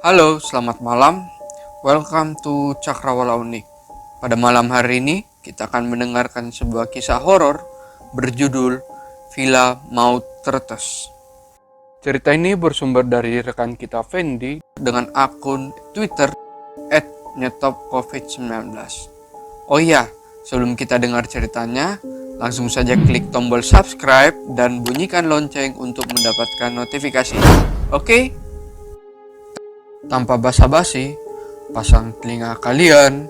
Halo, selamat malam. Welcome to Cakrawala Unik. Pada malam hari ini, kita akan mendengarkan sebuah kisah horor berjudul Villa Maut Tertes. Cerita ini bersumber dari rekan kita Fendi dengan akun Twitter @nyetopcovid19. Oh iya, sebelum kita dengar ceritanya, langsung saja klik tombol subscribe dan bunyikan lonceng untuk mendapatkan notifikasi. Oke? Tanpa basa-basi, pasang telinga kalian,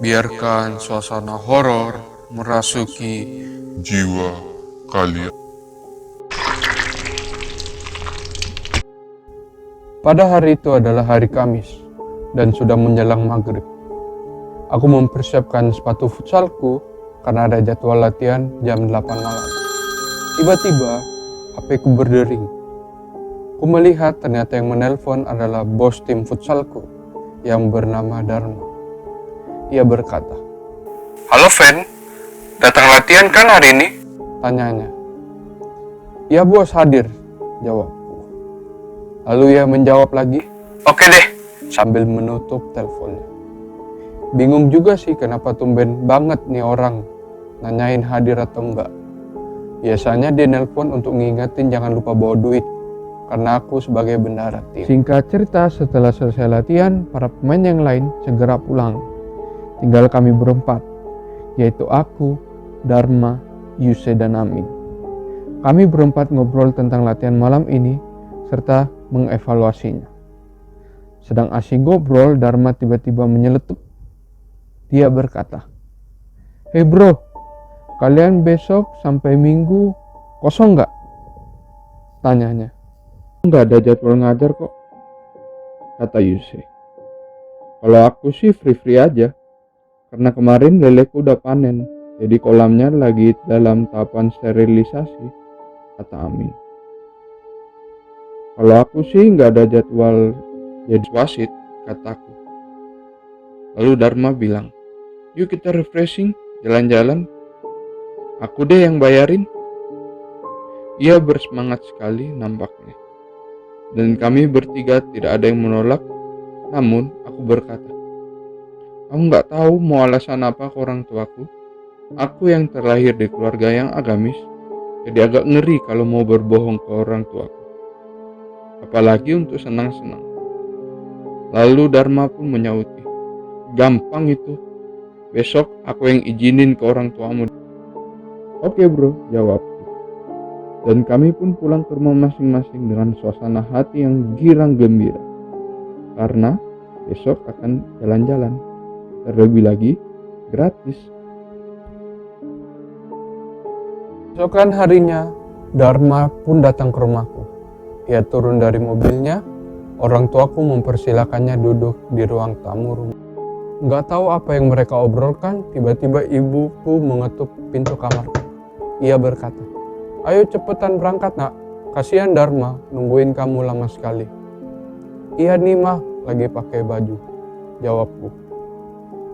biarkan suasana horor merasuki jiwa kalian. Pada hari itu adalah hari Kamis dan sudah menjelang maghrib. Aku mempersiapkan sepatu futsalku karena ada jadwal latihan jam 8 malam. Tiba-tiba HP ku berdering. Ku melihat ternyata yang menelpon adalah bos tim futsalku yang bernama Dharma. Ia berkata, "Halo Fen, datang latihan kan hari ini?" Tanyanya. "Ya bos, hadir," jawabku. Lalu ia menjawab lagi, "Oke deh." sambil menutup teleponnya. Bingung juga sih kenapa tumben banget nih orang nanyain hadir atau enggak. Biasanya dia nelpon untuk ngingetin jangan lupa bawa duit, karena aku sebagai bendara tim. Singkat cerita, setelah selesai latihan, para pemain yang lain segera pulang. Tinggal kami berempat, yaitu aku, Dharma, Yuse, dan Amin. Kami berempat ngobrol tentang latihan malam ini, serta mengevaluasinya. Sedang asyik ngobrol, Dharma tiba-tiba menyeletuk. Dia berkata, "Hei bro, kalian besok sampai Minggu kosong nggak?" Tanyanya. "Nggak ada jadwal ngajar kok," kata Yuse. "Kalau aku sih free-free aja, karena kemarin leleku udah panen, jadi kolamnya lagi dalam tahapan sterilisasi," kata Amin. "Kalau aku sih nggak ada jadwal jadi wasit," kataku. Lalu Dharma bilang, "Yuk kita refreshing, jalan-jalan. Aku deh yang bayarin." Ia bersemangat sekali nampaknya. Dan kami bertiga tidak ada yang menolak. Namun aku berkata, "Kamu gak tahu mau alasan apa ke orang tuaku? Aku yang terlahir di keluarga yang agamis, jadi agak ngeri kalau mau berbohong ke orang tuaku. Apalagi untuk senang-senang." Lalu Dharma pun menyauti, "Gampang itu. Besok aku yang izinin ke orang tuamu." "Oke bro," jawabku. Dan kami pun pulang ke rumah masing-masing dengan suasana hati yang girang gembira. Karena besok akan jalan-jalan. Terlebih lagi, gratis. Esokan harinya, Dharma pun datang ke rumahku. Ia turun dari mobilnya. Orang tuaku mempersilakannya duduk di ruang tamu rumah. Nggak tahu apa yang mereka obrolkan, tiba-tiba ibuku mengetuk pintu kamarku. Ia berkata, "Ayo cepetan berangkat nak, kasihan Dharma nungguin kamu lama sekali." "Iya nih mah, lagi pakai baju," jawabku.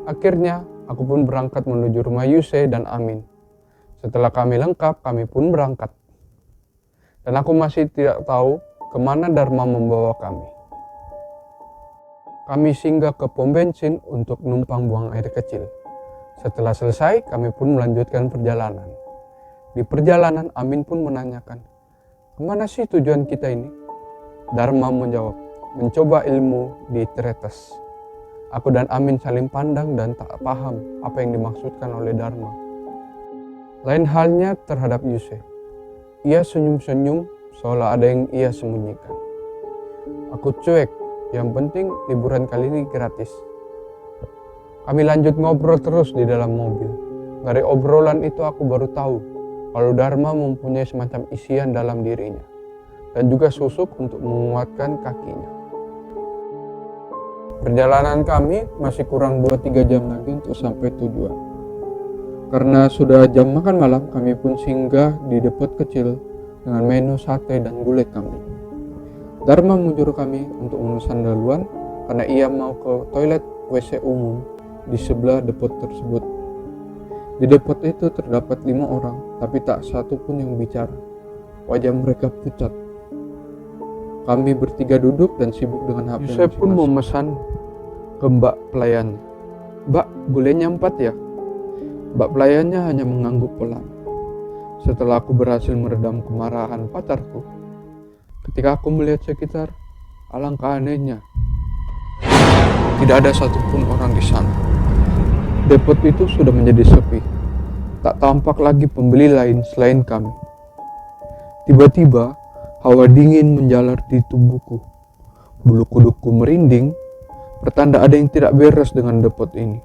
Akhirnya aku pun berangkat menuju rumah Yuse dan Amin. Setelah kami lengkap, kami pun berangkat. Dan aku masih tidak tahu kemana Dharma membawa kami. Kami singgah ke pom bensin untuk numpang buang air kecil. Setelah selesai, kami pun melanjutkan perjalanan. Di perjalanan, Amin pun menanyakan, "Kemana sih tujuan kita ini?" Dharma menjawab, "Mencoba ilmu di Tretes." Aku dan Amin saling pandang dan tak paham apa yang dimaksudkan oleh Dharma. Lain halnya terhadap Yuse. Ia senyum-senyum seolah ada yang ia sembunyikan. Aku cuek, yang penting liburan kali ini gratis. Kami lanjut ngobrol terus di dalam mobil. Dari obrolan itu aku baru tahu kalau Dharma mempunyai semacam isian dalam dirinya dan juga susuk untuk menguatkan kakinya. Perjalanan kami masih kurang 2-3 jam lagi untuk sampai tujuan. Karena sudah jam makan malam, kami pun singgah di depot kecil dengan menu sate dan gulai kambing. Dharma menyuruh kami untuk memesan duluan karena ia mau ke toilet WC umum di sebelah depot tersebut. Di depot itu terdapat 5 orang, tapi tak satu pun yang bicara. Wajah mereka pucat. Kami bertiga duduk dan sibuk dengan HP. Yusuf pun memesan ke mbak pelayan. "Mbak, gulenya 4 ya?" Mbak pelayannya hanya mengangguk pelan. Setelah aku berhasil meredam kemarahan pacarku, ketika aku melihat sekitar, alangkah anehnya. Tidak ada satupun orang di sana. Depot itu sudah menjadi sepi. Tak tampak lagi pembeli lain selain kami. Tiba-tiba, hawa dingin menjalar di tubuhku. Bulu kudukku merinding, pertanda ada yang tidak beres dengan depot ini.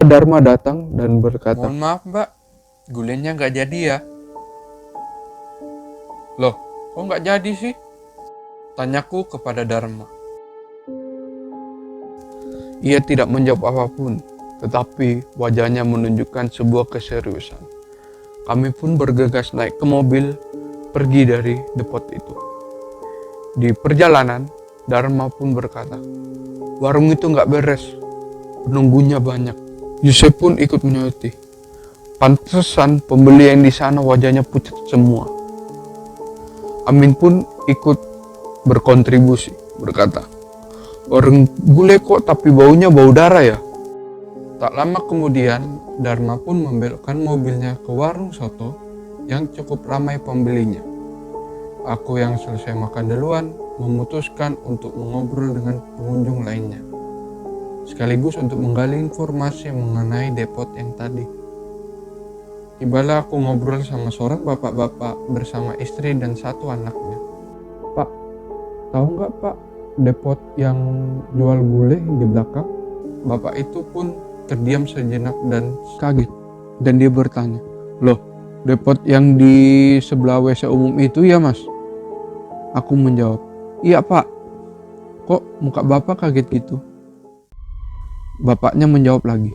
Dharma datang dan berkata, "Mohon maaf mbak, gulenya nggak jadi ya." "Loh, kok nggak jadi sih?" tanyaku kepada Dharma. Ia tidak menjawab apapun, tetapi wajahnya menunjukkan sebuah keseriusan. Kami pun bergegas naik ke mobil, pergi dari depot itu. Di perjalanan, Dharma pun berkata, "Warung itu nggak beres, penunggunya banyak." Yusuf pun ikut menyoroti, "Pantesan pembeli yang di sana wajahnya pucat semua." Amin pun ikut berkontribusi, berkata, "Warung gulai kok tapi baunya bau darah ya?" Tak lama kemudian, Dharma pun membelokkan mobilnya ke warung soto yang cukup ramai pembelinya. Aku yang selesai makan duluan memutuskan untuk mengobrol dengan pengunjung lainnya, sekaligus untuk menggali informasi mengenai depot yang tadi. Tibalah aku ngobrol sama seorang bapak-bapak bersama istri dan 1 anaknya. "Pak, tahu nggak Pak depot yang jual gulai di belakang?" Bapak itu pun terdiam sejenak dan kaget. Dan dia bertanya, "Loh, depot yang di sebelah WC umum itu ya Mas?" Aku menjawab, "Iya Pak." "Kok muka Bapak kaget gitu?" Bapaknya menjawab lagi,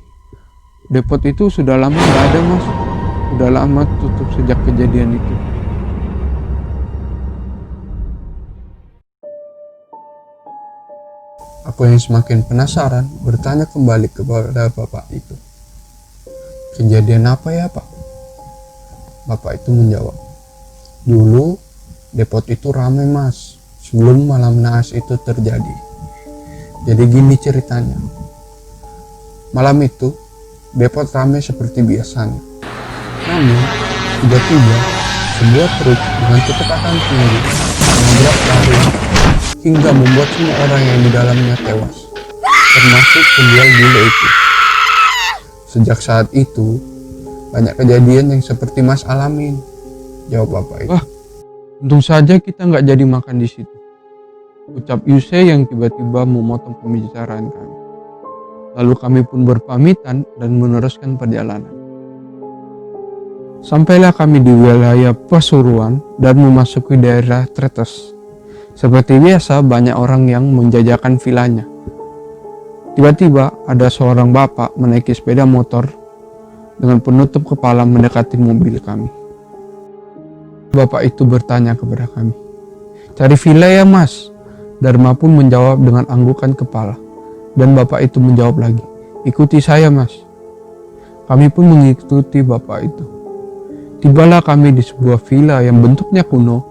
"Depot itu sudah lama nggak ada Mas. Udah lama tutup sejak kejadian itu." Aku yang semakin penasaran bertanya kembali kepada bapak itu, "Kejadian apa ya Pak?" Bapak itu menjawab, "Dulu depot itu ramai Mas, sebelum malam naas itu terjadi. Jadi gini ceritanya. Malam itu depot ramai seperti biasanya. Namun tiba-tiba sebuah truk dengan kecepatan tinggi menabrak karung hingga membuat semua orang yang di dalamnya tewas, termasuk penjual gulai itu. Sejak saat itu banyak kejadian yang seperti Mas alamin," jawab bapak itu. "Wah, untung saja kita nggak jadi makan di situ," ucap Yuse yang tiba-tiba memotong pembicaraan kami. Lalu kami pun berpamitan dan meneruskan perjalanan. Sampailah kami di wilayah Pasuruan dan memasuki daerah Tretes. Seperti biasa, banyak orang yang menjajakan vilanya. Tiba-tiba ada seorang bapak menaiki sepeda motor dengan penutup kepala mendekati mobil kami. Bapak itu bertanya kepada kami, "Cari villa ya Mas?" Dharma pun menjawab dengan anggukan kepala. Dan bapak itu menjawab lagi, "Ikuti saya Mas." Kami pun mengikuti bapak itu. Tibalah kami di sebuah villa yang bentuknya kuno,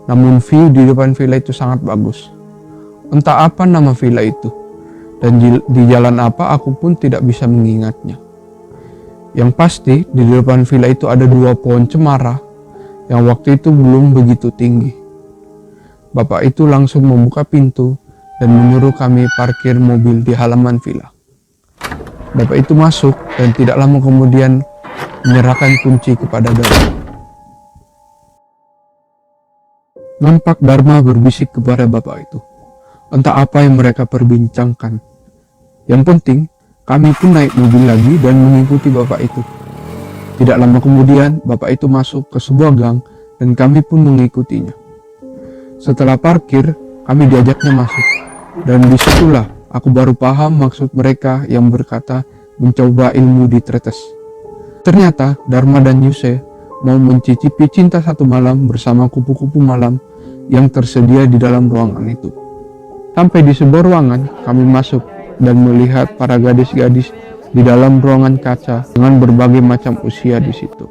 namun view di depan villa itu sangat bagus. Entah apa nama villa itu, dan di jalan apa aku pun tidak bisa mengingatnya. Yang pasti di depan villa itu ada 2 pohon cemara yang waktu itu belum begitu tinggi. Bapak itu langsung membuka pintu dan menyuruh kami parkir mobil di halaman villa. Bapak itu masuk dan tidak lama kemudian menyerahkan kunci kepada Dharma. Nampak Dharma berbisik kepada bapak itu. Entah apa yang mereka perbincangkan. Yang penting, kami pun naik mobil lagi dan mengikuti bapak itu. Tidak lama kemudian, bapak itu masuk ke sebuah gang dan kami pun mengikutinya. Setelah parkir, kami diajaknya masuk. Dan disitulah aku baru paham maksud mereka yang berkata mencoba ilmu di Tretes. Ternyata Dharma dan Yuse mau mencicipi cinta 1 malam bersama kupu-kupu malam yang tersedia di dalam ruangan itu. Sampai di sebuah ruangan, kami masuk dan melihat para gadis-gadis di dalam ruangan kaca dengan berbagai macam usia di situ.